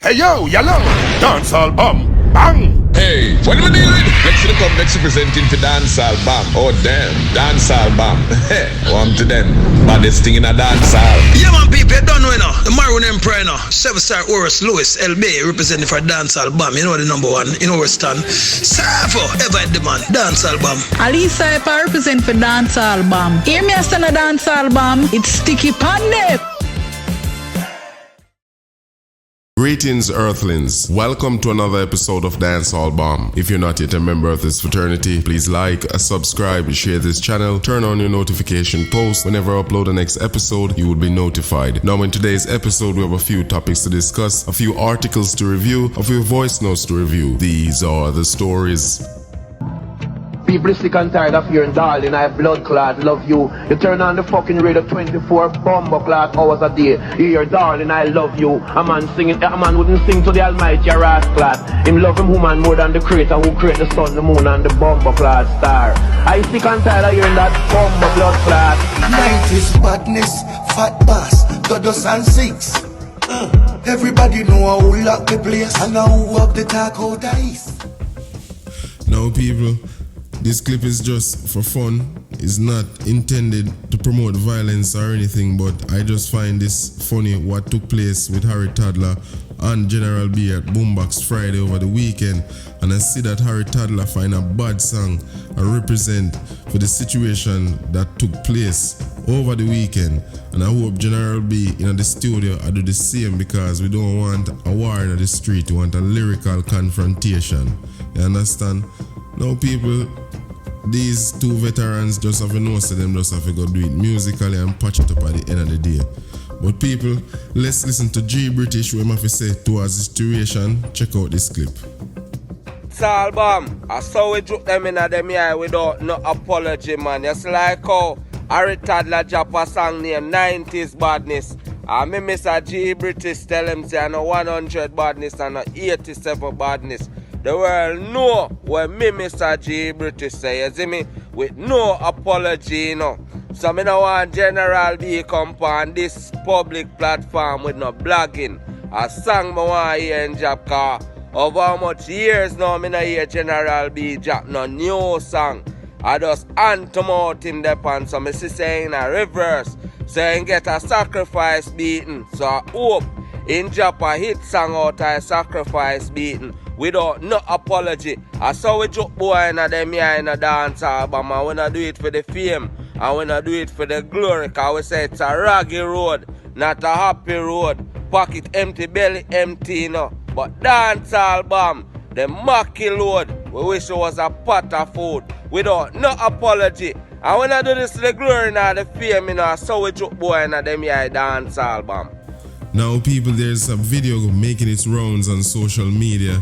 Hey yo, yellow, dancehall bomb, bang. Hey, what am I doing? Next to the club, next to presenting for dancehall bomb. Oh damn, dancehall bomb. Hey, one to them, baddest thing in a dancehall. Yeah man, people, you don't know now. The Maroon Emperor now. 7-star Horace Lewis, LB, representing for dancehall bomb. You know the number one in our stand. Safo, ever the man, dancehall bomb. Alisa Epa represent for dancehall bomb. Hear me a stand a dancehall bomb. It's sticky pande. Greetings, Earthlings. Welcome to another episode of Dancehall Bomb. If you're not yet a member of this fraternity, please like, subscribe, share this channel, turn on your notification post. Whenever I upload the next episode, you will be notified. Now, in today's episode, we have a few topics to discuss, a few articles to review, a few voice notes to review. These are the stories. People sick and tired of hearing darling, I have blood clot, love you. You turn on the fucking radio 24 bomber clot hours a day. You hear darling, I love you. A man wouldn't sing to the almighty ass clot. Him love him woman more than the creator who create the sun, the moon and the bomber clot star. I sick and tired of hearing that bomber blood clot. 90s badness, fat bass, Dodos and Six. Everybody know how we lock the place and how we walk the talk out the east. Now, people, this clip is just for fun. It's not intended to promote violence or anything, but I just find this funny what took place with Harry Toddler and General B at Boombox Friday over the weekend. And I see that Harry Toddler find a bad song and represent for the situation that took place over the weekend. And I hope General B in the studio I do the same, because we don't want a war in the street. We want a lyrical confrontation. You understand? Now, people, these two veterans just have to know, so them just have to go do it musically and patch it up at the end of the day. But people, let's listen to G British, what have to say towards the situation. Check out this clip. Dancehall bomb. I saw we drop them in them eye without no apology, man. Just like how Harry Toddler drop a song named 90s Badness. And me Mr. G British tell him say I know 100 badness and no 87 badness. The world know what me Mr. G British say, you see me? With no apology, you know. So me no want General B come on this public platform with no blogging. A song me want hear in job, cause over how much years now me no hear General B drop no new song. I just anthem out him depend, so me see saying a reverse. Saying get a sacrifice beaten. So I hope in drop a hit song out of a sacrifice beaten without no apology. I saw we joke boy in them here in a dancehall, but man, we not do it for the fame and we not do it for the glory, cause we say it's a raggy road, not a happy road. Pocket empty, belly empty, you know. But dancehall bomb, the Macky load, we wish it was a pot of food without no apology. And we not do this for the glory nor the fame, you know. So we joke boy in them here dancehall bomb. Now, people, there's a video making its rounds on social media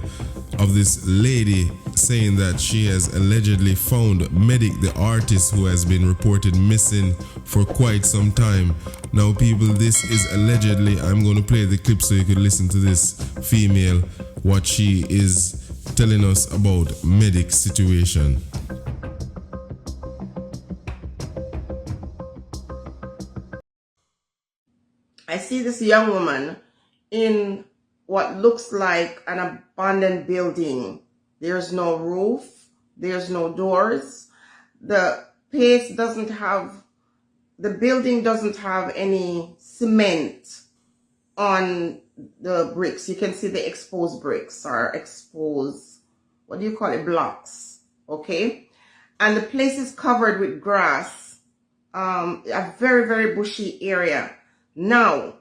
of this lady saying that she has allegedly found Medikk, the artist who has been reported missing for quite some time. Now, people, this is allegedly. I'm going to play the clip so you can listen to this female, what she is telling us about Medikk's situation. I see this young woman in what looks like an abandoned building. There's no roof, there's no doors. The building doesn't have any cement on the bricks. You can see the exposed bricks or exposed, what do you call it, blocks, okay? And the place is covered with grass, a very, very bushy area. Now,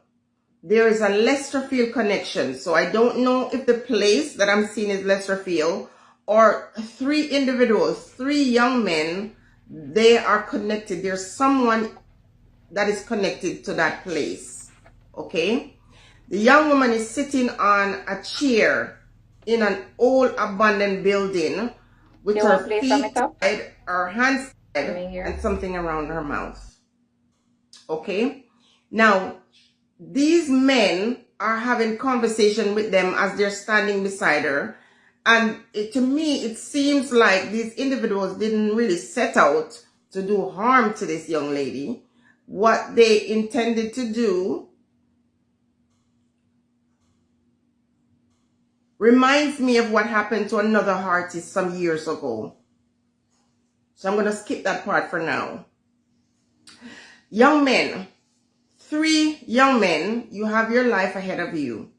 there is a Lesterfield connection, so I don't know if the place that I'm seeing is Lesterfield or three individuals, three young men, they are connected. There's someone that is connected to that place, okay? The young woman is sitting on a chair in an old abandoned building with her feet tied, her hands tied, and something around her mouth, okay? Now, these men are having conversation with them as they're standing beside her. And to me, it seems like these individuals didn't really set out to do harm to this young lady. What they intended to do reminds me of what happened to another artist some years ago. So I'm going to skip that part for now. Young men, 3 young men, you have your life ahead of you.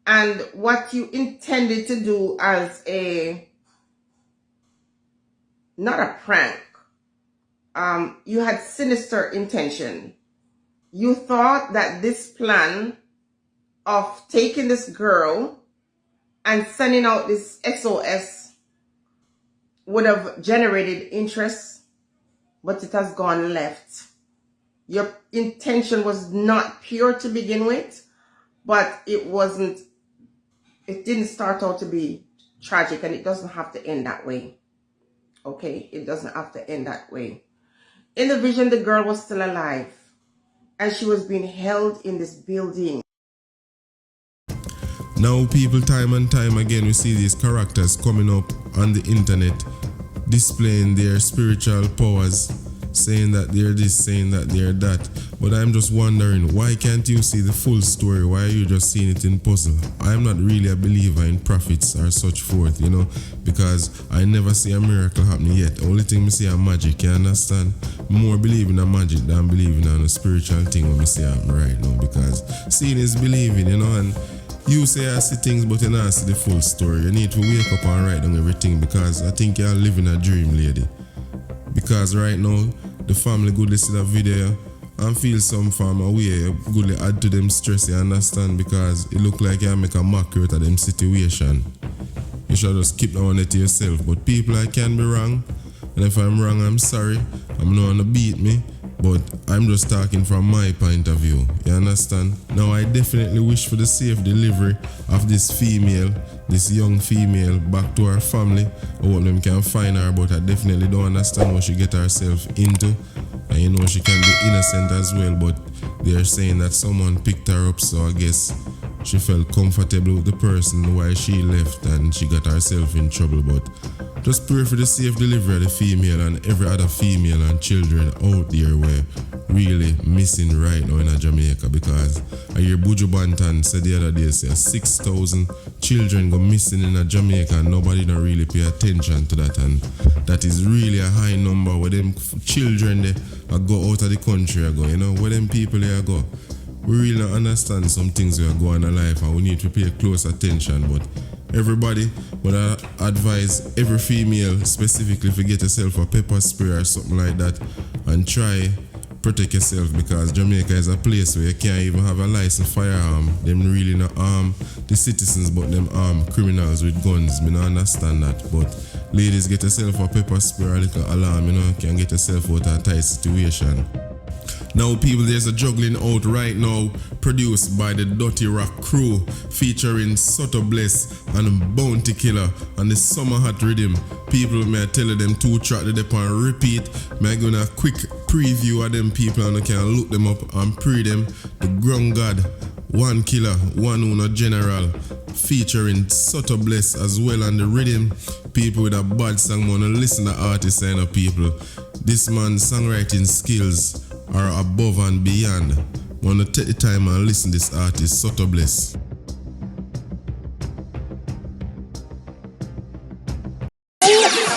And what you intended to do as not a prank, you had sinister intention. You thought that this plan of taking this girl and sending out this SOS would have generated interest, but it has gone left. Your intention was not pure to begin with, but it didn't start out to be tragic, and it doesn't have to end that way. Okay, it doesn't have to end that way. In the vision, the girl was still alive, and she was being held in this building. Now people, time and time again, we see these characters coming up on the internet displaying their spiritual powers, saying that they're this, saying that they're that. But I'm just wondering, why can't you see the full story? Why are you just seeing it in puzzle? I'm not really a believer in prophets or such forth, you know, because I never see a miracle happening yet. Only thing I see is magic, you understand? More believing in magic than believing in a spiritual thing when I see happen right now, because seeing is believing, you know, and you say I see things, but you not see the full story. You need to wake up and write down everything, because I think you're living a dream, lady. Because right now, the family good listen to that video and feel some form of way, good add to them stress, you understand? Because it look like you make a mockery out of them situation. You should just keep that one to yourself. But people, I can be wrong. And if I'm wrong, I'm sorry. I'm not gonna beat me. But I'm just talking from my point of view. You understand? Now I definitely wish for the safe delivery of this female, this young female, back to her family. I hope them can find her, but I definitely don't understand what she get herself into. And you know she can be innocent as well, but they're saying that someone picked her up, so I guess she felt comfortable with the person while she left and she got herself in trouble. But just pray for the safe delivery of the female and every other female and children out there were really missing right now in Jamaica, because I hear Buju Banton said the other day, say 6,000 children go missing in Jamaica and nobody don't really pay attention to that, and that is really a high number where them children they go out of the country go, you know, where them people they go. We really don't understand some things we are going on in life and we need to pay close attention. But everybody, but I advise every female specifically to get yourself a pepper spray or something like that and try protect yourself, because Jamaica is a place where you can't even have a licensed firearm. Them really not arm the citizens, but them arm criminals with guns. Me not understand that. But ladies, get yourself a pepper spray or a little alarm, you know, can get yourself out of a tight situation. Now people, there's a juggling out right now produced by the Dirty Rock crew featuring Sottobless and BountyKiller and the Summer Hot Riddim. People, may I tell you them 2 tracks that they on repeat. May I go on a quick preview of them people and I can look them up and pre them. The Ground God, One Killer, One Uno General featuring Sottobless as well, and the Riddim. People with a bad song wanna listen to artists and people. This man's songwriting skills are above and beyond. Wanna take the time and listen to this artist, Sottobless.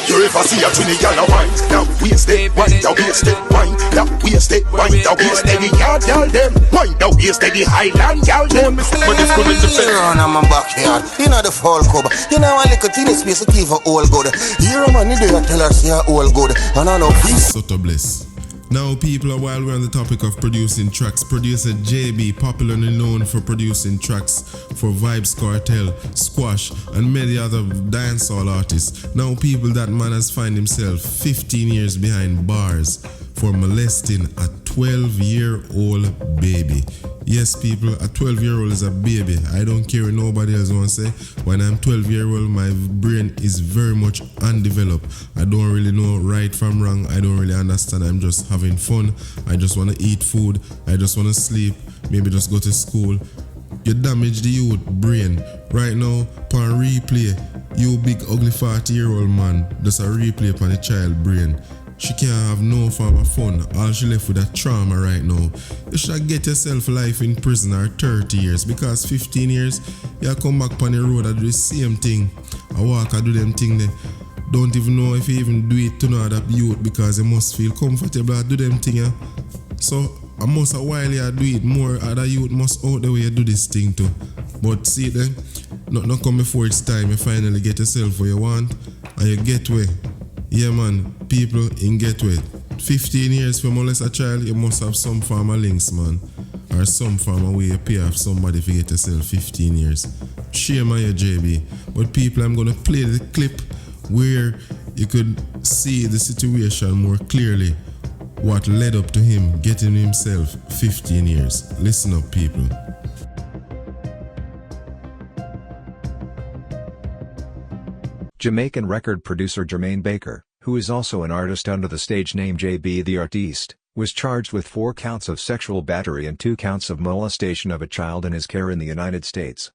You ever see a twinny gal a wine? Now waste it, wine, now waste it, wine, now waste it, wine, now waste it. The yard gal them, wine, now waste it. The Highland gal them. But it's good in the fair. On my backyard, you know the fall cover. You know I like a teeny space to keep her all good. Here a man, you do tell her she all good. And I know peace. Sottobless. Now people, while we're on the topic of producing tracks, producer JB, popularly known for producing tracks for Vibes Cartel, Squash and many other dancehall artists. Now people, that man has found himself 15 years behind bars for molesting a 12-year-old baby. Yes people, a 12-year-old is a baby. I don't care what nobody else wants to say. When I'm 12-year-old, my brain is very much undeveloped. I don't really know right from wrong. I don't really understand. I'm just having fun. I just want to eat food. I just want to sleep. Maybe just go to school. You damage the youth brain. Right now, upon replay, you big ugly 40-year-old man, just a replay upon the child brain. She can't have no form of fun. All she left with a trauma right now. You should get yourself life in prison or 30 years because 15 years, you come back on the road and do the same thing. I walk and do them thing there. Don't even know if you even do it to another youth because you must feel comfortable and do them thing. Yeah? So I must a while you do it more, other youth must out the way you do this thing too. But see then, not come before it's time you finally get yourself what you want and you get where. Yeah man, people in get where. 15 years for molest a child, you must have some form of links man. Or some form of way you pay off somebody if you get yourself 15 years. Shame on you JB. But people, I'm gonna play the clip where you could see the situation more clearly. What led up to him getting himself 15 years. Listen up people. Jamaican record producer Jermaine Baker, who is also an artist under the stage name JB the Artiste, was charged with 4 counts of sexual battery and 2 counts of molestation of a child in his care in the United States.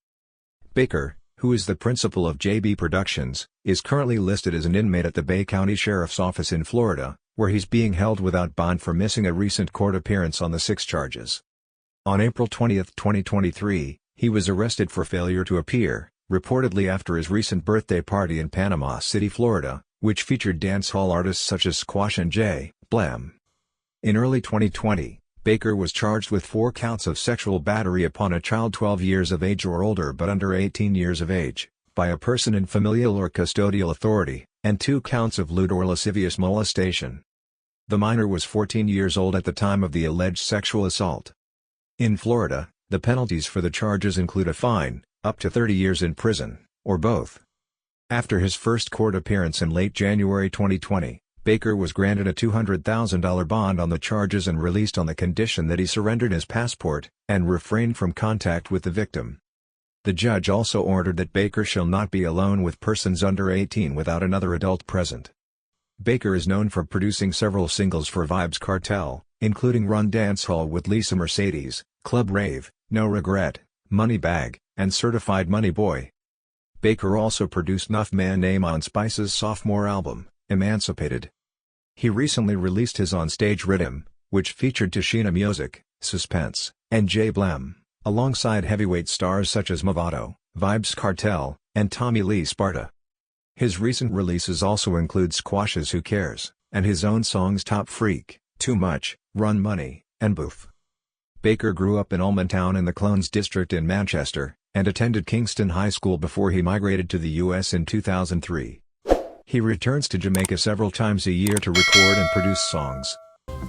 Baker, who is the principal of JB Productions, is currently listed as an inmate at the Bay County Sheriff's Office in Florida, where he's being held without bond for missing a recent court appearance on the 6 charges. On April 20, 2023, he was arrested for failure to appear, reportedly after his recent birthday party in Panama City, Florida, which featured dancehall artists such as Squash and J. Blem. In early 2020, Baker was charged with 4 counts of sexual battery upon a child 12 years of age or older but under 18 years of age, by a person in familial or custodial authority, and 2 counts of lewd or lascivious molestation. The minor was 14 years old at the time of the alleged sexual assault. In Florida, the penalties for the charges include a fine, up to 30 years in prison, or both. After his first court appearance in late January 2020, Baker was granted a $200,000 bond on the charges and released on the condition that he surrendered his passport and refrained from contact with the victim. The judge also ordered that Baker shall not be alone with persons under 18 without another adult present. Baker is known for producing several singles for Vybz Kartel, including Run Dancehall with Lisa Mercedes, Club Rave, No Regret, Money Bag, and Certified Money Boy. Baker also produced Nuff Man Name on Spice's sophomore album, Emancipated. He recently released his onstage Riddim, which featured Tashina Music, Suspense, and J Blem, alongside heavyweight stars such as Mavado, Vybz Kartel, and Tommy Lee Sparta. His recent releases also include Squash's Who Cares, and his own songs Top Freak, Too Much, Run Money, and Booth. Baker grew up in Almontown in the Clones district in Manchester, and attended Kingston High School before he migrated to the U.S. in 2003. He returns to Jamaica several times a year to record and produce songs.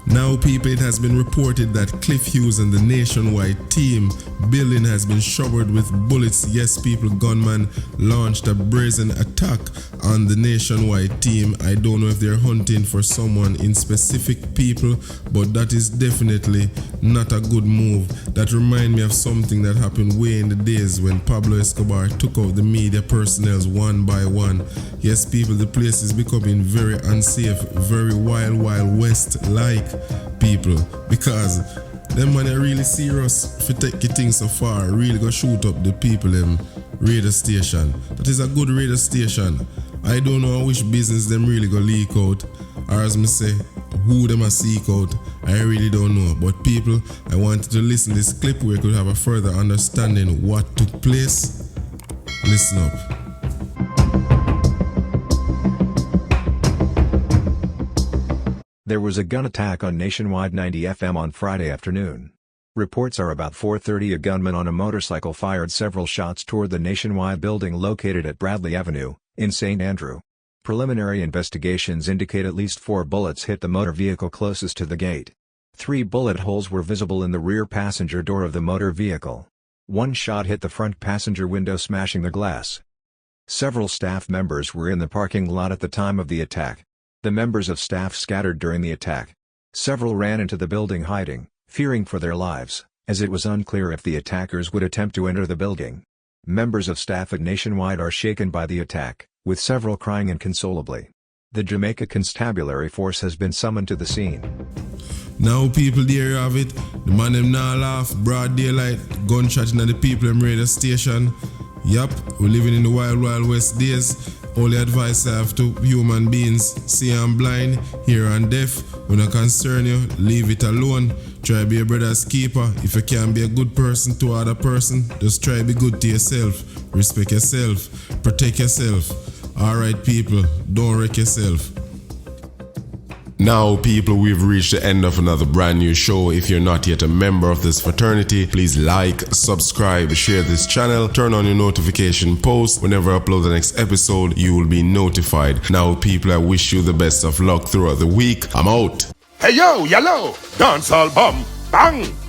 Now people, it has been reported that Cliff Hughes and the Nationwide team building has been showered with bullets. Yes people, gunman launched a brazen attack on the Nationwide team. I don't know if they're hunting for someone in specific people, but that is definitely not a good move. That reminds me of something that happened way in the days when Pablo Escobar took out the media personnel one by one. Yes people, the place is becoming very unsafe, very wild west like people, because them man are really serious for taking things so far, really go shoot up the people them radio station. That is a good radio station. I don't know which business them really go leak out, or as me say, who them a seek out. I really don't know. But people, I wanted to listen to this clip where you could have a further understanding what took place. Listen up. There was a gun attack on Nationwide 90 FM on Friday afternoon. Reports are about 4:30 a gunman on a motorcycle fired several shots toward the Nationwide building located at Bradley Avenue, in St. Andrew. Preliminary investigations indicate at least 4 bullets hit the motor vehicle closest to the gate. 3 bullet holes were visible in the rear passenger door of the motor vehicle. 1 shot hit the front passenger window, smashing the glass. Several staff members were in the parking lot at the time of the attack. The members of staff scattered during the attack. Several ran into the building hiding, fearing for their lives, as it was unclear if the attackers would attempt to enter the building. Members of staff at Nationwide are shaken by the attack, with several crying inconsolably. The Jamaica Constabulary Force has been summoned to the scene. Now people, there you have it. The man them now laugh, broad daylight, gunshot in the people them radio station. Yup, we're living in the wild west days. Only advice I have to human beings, see and blind, hear and deaf, when I concern you, leave it alone. Try be a brother's keeper. If you can't be a good person to other person, just try be good to yourself. Respect yourself, protect yourself. Alright people, don't wreck yourself. Now people, we've reached the end of another brand new show. If you're not yet a member of this fraternity, please like, subscribe, share this channel, turn on your notification post. Whenever I upload the next episode, you will be notified. Now people, I wish you the best of luck throughout the week. I'm out. Hey yo, yellow, dancehall bomb, bang.